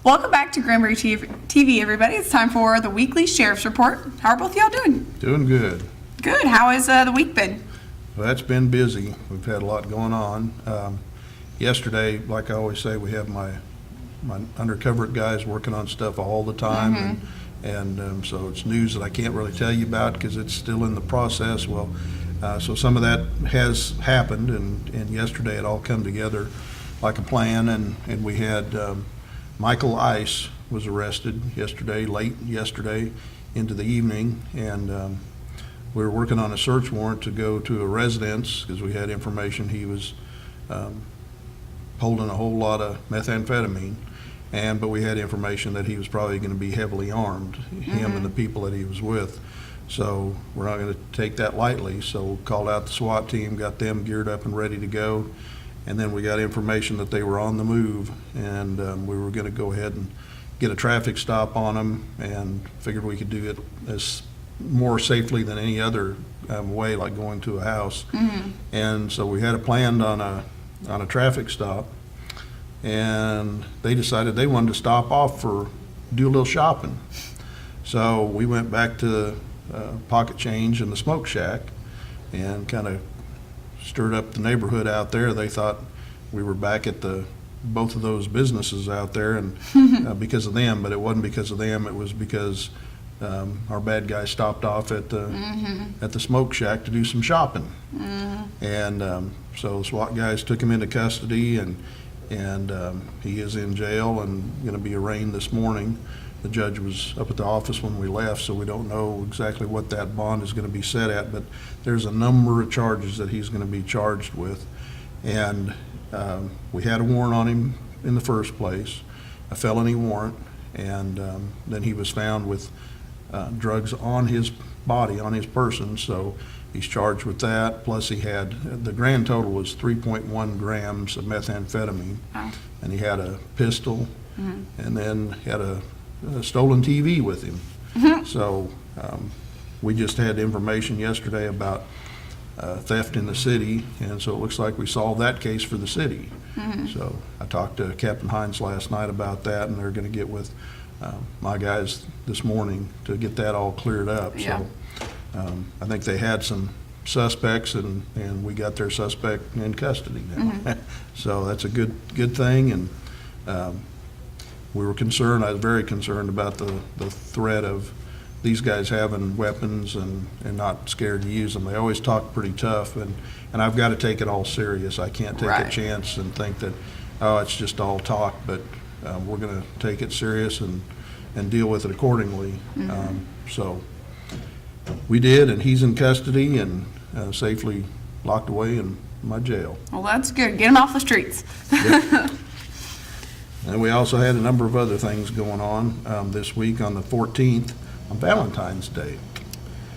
Welcome back to Granbury TV, everybody. It's time for the weekly Sheriff's Report. How are both of y'all doing? Doing good. Good. How has the week been? Well, that's been busy. We've had a lot going on. Yesterday, like I always say, we have my undercover guys working on stuff all the time, and so it's news that I can't really tell you about because it's still in the process. Well, so some of that has happened, and yesterday it all come together like a plan, and we had Michael Ice was arrested yesterday, late yesterday into the evening, and we were working on a search warrant to go to a residence because we had information he was holding a whole lot of methamphetamine, but we had information that he was probably going to be heavily armed, him and the people that he was with. So we're not going to take that lightly. So called out the SWAT team, got them geared up and ready to go. And then we got information that they were on the move, and we were going to go ahead and get a traffic stop on them, and figured we could do it as more safely than any other way, like going to a house. And so we had it planned on a traffic stop, and they decided they wanted to stop off do a little shopping. So we went back to Pocket Change and the Smoke Shack and kind of stirred up the neighborhood out there. They thought we were back at both of those businesses out there, and because of them, but it wasn't because of them. It was because our bad guy stopped off at the Smoke Shack to do some shopping, and so the SWAT guys took him into custody, and he is in jail and going to be arraigned this morning. The judge was up at the office when we left, so we don't know exactly what that bond is going to be set at, but there's a number of charges that he's going to be charged with. And we had a warrant on him in the first place, a felony warrant, and then he was found with drugs on his body, on his person, so he's charged with that. Plus he had, the grand total was 3.1 grams of methamphetamine, and he had a pistol, and then had a stolen TV with him. So we just had information yesterday about theft in the city, and so it looks like we solved that case for the city. So I talked to Captain Hines last night about that, and they're going to get with my guys this morning to get that all cleared up. So I think they had some suspects, and we got their suspect in custody now. So that's a good thing, and we were concerned, I was very concerned about the threat of these guys having weapons and not scared to use them. They always talk pretty tough, and I've got to take it all serious. I can't take a chance and think that, oh, it's just all talk, but we're going to take it serious and deal with it accordingly. So we did, and he's in custody and safely locked away in my jail. Well, that's good. Get him off the streets. Yep. And we also had a number of other things going on this week. On the 14th, on Valentine's Day,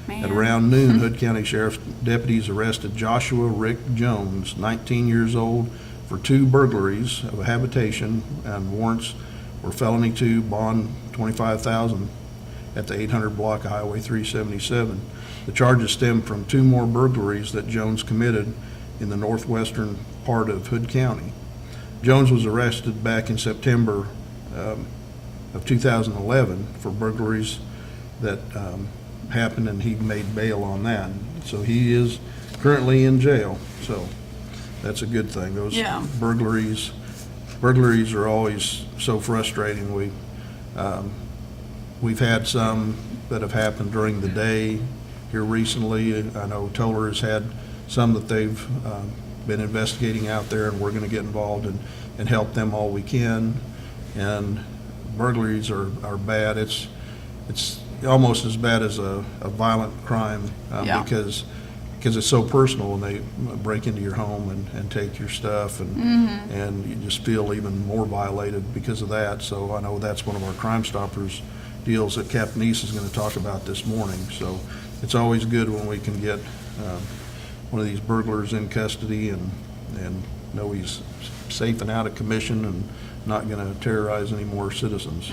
at around noon, Hood County Sheriff's deputies arrested Joshua Rick Jones, 19 years old, for 2 burglaries of a habitation, and warrants were felony 2, bond $25,000 at the 800 block of Highway 377. The charges stem from 2 more burglaries that Jones committed in the northwestern part of Hood County. Jones was arrested back in September of 2011 for burglaries that happened, and he made bail on that. So he is currently in jail. So that's a good thing. Those burglaries are always so frustrating. We've had some that have happened during the day here recently. I know Toller has had some that they've been investigating out there, and we're going to get involved and help them all we can. And burglaries are bad. It's almost as bad as a violent crime because because it's so personal when they break into your home and take your stuff, and you just feel even more violated because of that. So I know that's one of our Crime Stoppers deals that Captain East is going to talk about this morning. So it's always good when we can get one of these burglars in custody and know he's safe and out of commission and not going to terrorize any more citizens.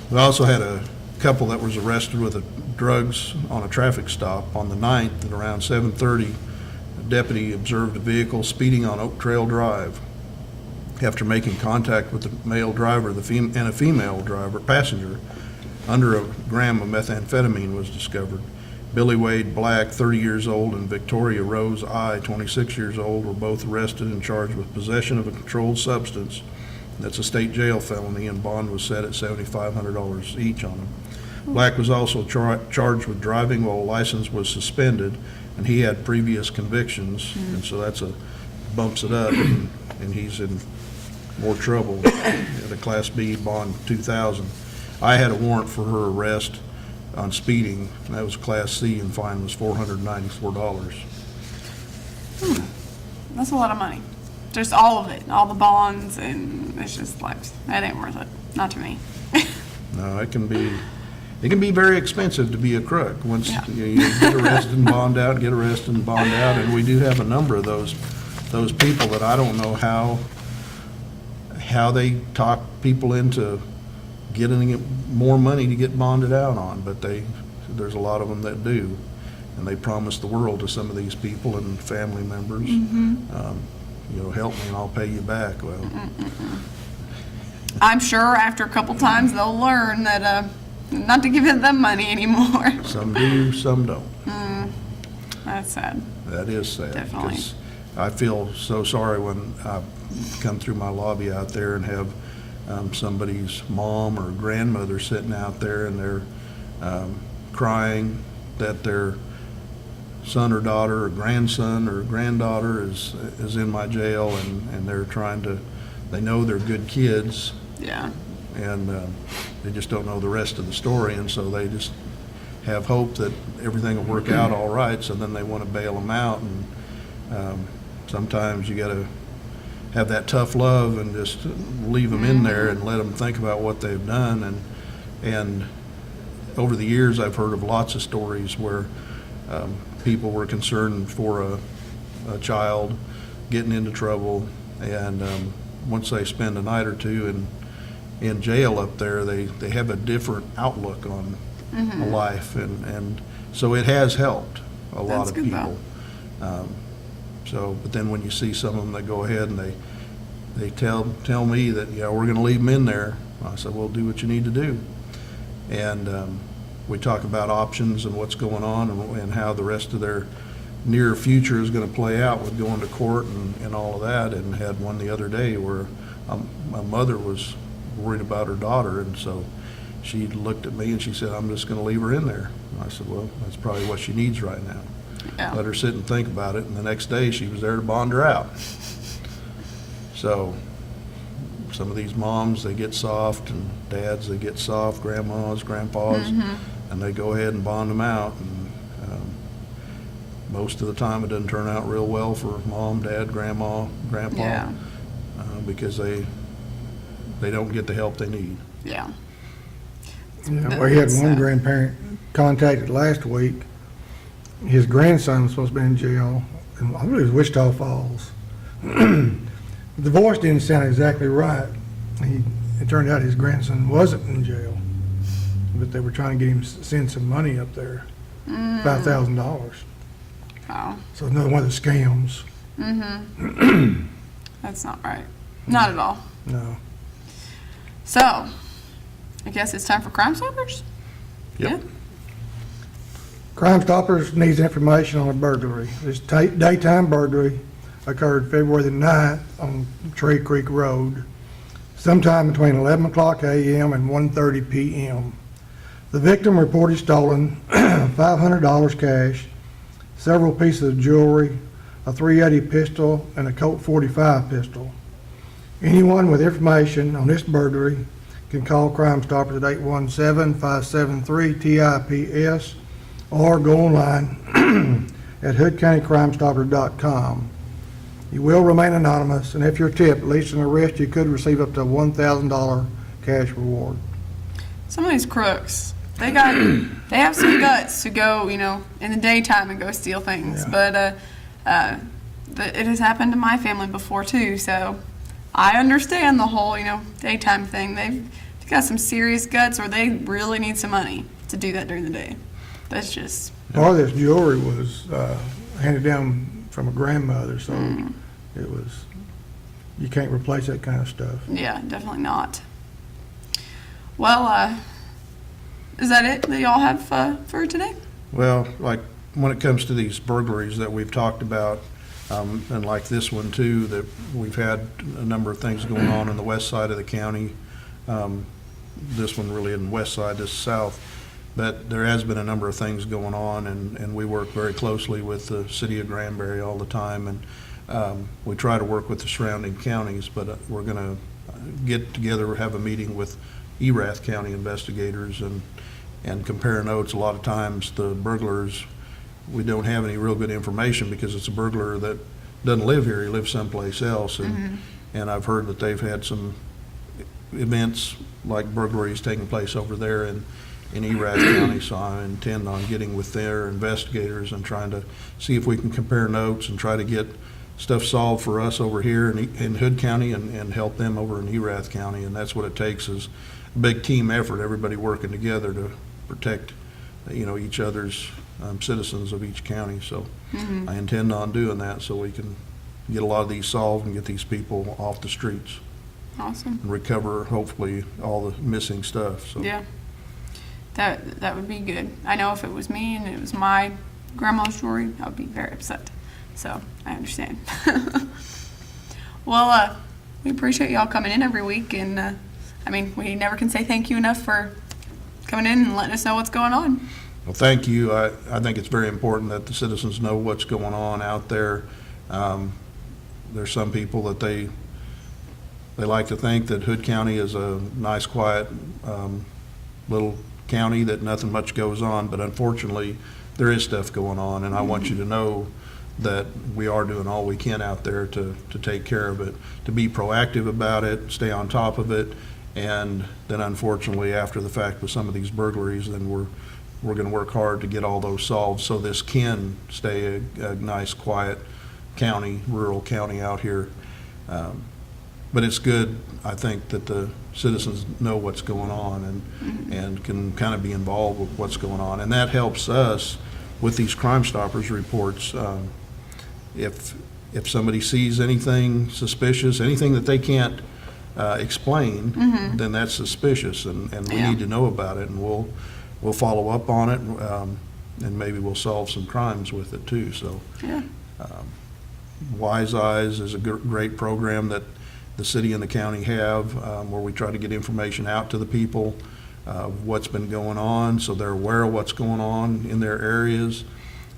We also had a couple that was arrested with drugs on a traffic stop on the 9th at around 7:30. A deputy observed a vehicle speeding on Oak Trail Drive. After making contact with the male driver and a female driver passenger, under a gram of methamphetamine was discovered. Billy Wade Black, 30 years old, and Victoria Rose I, 26 years old, were both arrested and charged with possession of a controlled substance. That's a state jail felony, and bond was set at $7,500 each on them. Black was also charged with driving while a license was suspended, and he had previous convictions, and so that's bumps it up, and he's in more trouble at a Class B bond 2,000. I had a warrant for her arrest on speeding, and that was Class C, and fine was $494. That's a lot of money. Just all of it, all the bonds, and it's just like, that ain't worth it. Not to me. No, it can be very expensive to be a crook. Once Yeah. you get arrested and bond out, and we do have a number of those people that I don't know how they talk people into getting more money to get bonded out on, but there's a lot of them that do, and they promise the world to some of these people and family members. Help me and I'll pay you back. Well, I'm sure after a couple times they'll learn that not to give them money anymore. some do, some don't. That's sad. That is sad. Definitely. 'Cause I feel so sorry when I come through my lobby out there and have somebody's mom or grandmother sitting out there, and they're crying that their son or daughter or grandson or granddaughter is in my jail, and they're they know they're good kids, Yeah. and they just don't know the rest of the story, and so they just have hope that everything will work out all right, so then they want to bail them out, and sometimes you got to have that tough love and just leave them in there and let them think about what they've done. And over the years, I've heard of lots of stories where people were concerned for a child getting into trouble, and once they spend a night or two in jail up there, they have a different outlook on life, and so it has helped a lot That's of good, people. But then when you see some of them that go ahead and they tell me that, we're going to leave them in there, I said, well, do what you need to do. And we talk about options and what's going on and how the rest of their near future is going to play out with going to court and all of that. And had one the other day where my mother was worried about her daughter, and so she looked at me and she said, I'm just going to leave her in there. And I said, well, that's probably what she needs right now. Yeah. Let her sit and think about it, and the next day she was there to bond her out. So some of these moms, they get soft, and dads, they get soft, grandmas, grandpas, and they go ahead and bond them out. And most of the time it doesn't turn out real well for mom, dad, grandma, grandpa, Yeah. because they don't get the help they need. Yeah. Yeah, we had one grandparent contacted last week. His grandson was supposed to be in jail, and I believe it was Wichita Falls. The voice didn't sound exactly right. It turned out his grandson wasn't in jail, but they were trying to get him to send some money up there, $5,000. Oh. So another one of the scams. That's not right. Not at all. No. So, I guess it's time for Crime Stoppers? Yep. Yeah. Crime Stoppers needs information on a burglary. This daytime burglary occurred February the 9th on Tree Creek Road, sometime between 11 o'clock a.m. and 1:30 p.m. The victim reported stolen $500 cash, several pieces of jewelry, a .380 pistol, and a Colt .45 pistol. Anyone with information on this burglary can call Crime Stoppers at 817-573-TIPS or go online at hoodcountycrimestoppers.com. You will remain anonymous, and if you're tipped, at least an arrest, you could receive up to $1,000 cash reward. Some of these crooks, they have some guts to go, in the daytime and go steal things. Yeah. But it has happened to my family before too. So I understand the whole, daytime thing. They've got some serious guts, or they really need some money to do that during the day. That's just. Part of this jewelry was handed down from a grandmother, so it was, you can't replace that kind of stuff. Yeah, definitely not. Well, is that it that y'all have for today? Well, like when it comes to these burglaries that we've talked about, and like this one too, that we've had a number of things going on the west side of the county. This one really isn't west side, this is south. But there has been a number of things going on, and we work very closely with the city of Granbury all the time. And we try to work with the surrounding counties, but we're going to get together, have a meeting with Erath County investigators and compare notes. A lot of times the burglars, we don't have any real good information because it's a burglar that doesn't live here, he lives someplace else. And I've heard that they've had some events like burglaries taking place over there in Erath County, so I intend on getting with their investigators and trying to see if we can compare notes and try to get stuff solved for us over here in Hood County and help them over in Erath County. And that's what it takes, is a big team effort, everybody working together to protect each other's citizens of each county. So I intend on doing that so we can get a lot of these solved and get these people off the streets. Awesome. And recover hopefully all the missing stuff. So Yeah. That would be good. I know if it was me and it was my grandma's jewelry, I would be very upset. So I understand. Well, we appreciate y'all coming in every week, and we never can say thank you enough for coming in and letting us know what's going on. well, thank you. I think it's very important that the citizens know what's going on out there. There's some people that they like to think that Hood County is a nice, quiet little county that nothing much goes on, but unfortunately there is stuff going on, and I want you to know that we are doing all we can out there to take care of it, to be proactive about it, stay on top of it. And then unfortunately after the fact with some of these burglaries, then we're going to work hard to get all those solved so this can stay a nice, quiet county, rural county out here. But it's good, I think, that the citizens know what's going on and can kind of be involved with what's going on. And that helps us with these Crime Stoppers reports. If somebody sees anything suspicious, anything that they can't explain, then that's suspicious, and we need to know about it, and we'll follow up on it, and maybe we'll solve some crimes with it too. So Wise Eyes is a great program that the city and the county have, where we try to get information out to the people, what's been going on, so they're aware of what's going on in their areas.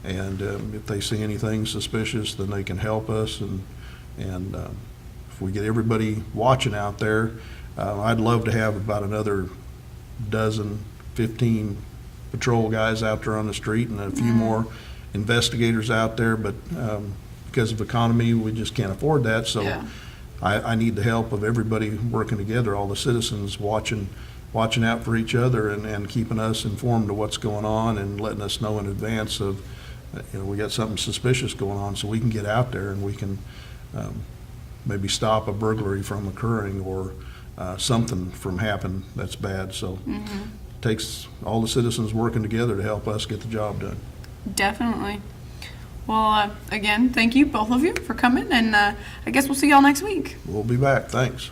And if they see anything suspicious, then they can help us. And if we get everybody watching out there, I'd love to have about another 15 patrol guys out there on the street and a few more investigators out there. But because of economy, we just can't afford that. So I need the help of everybody working together, all the citizens watching out for each other and keeping us informed of what's going on and letting us know in advance of, we got something suspicious going on, so we can get out there and we can maybe stop a burglary from occurring or something from happening that's bad. So it takes all the citizens working together to help us get the job done. Definitely. Well, again, thank you, both of you, for coming, and I guess we'll see y'all next week. We'll be back. Thanks.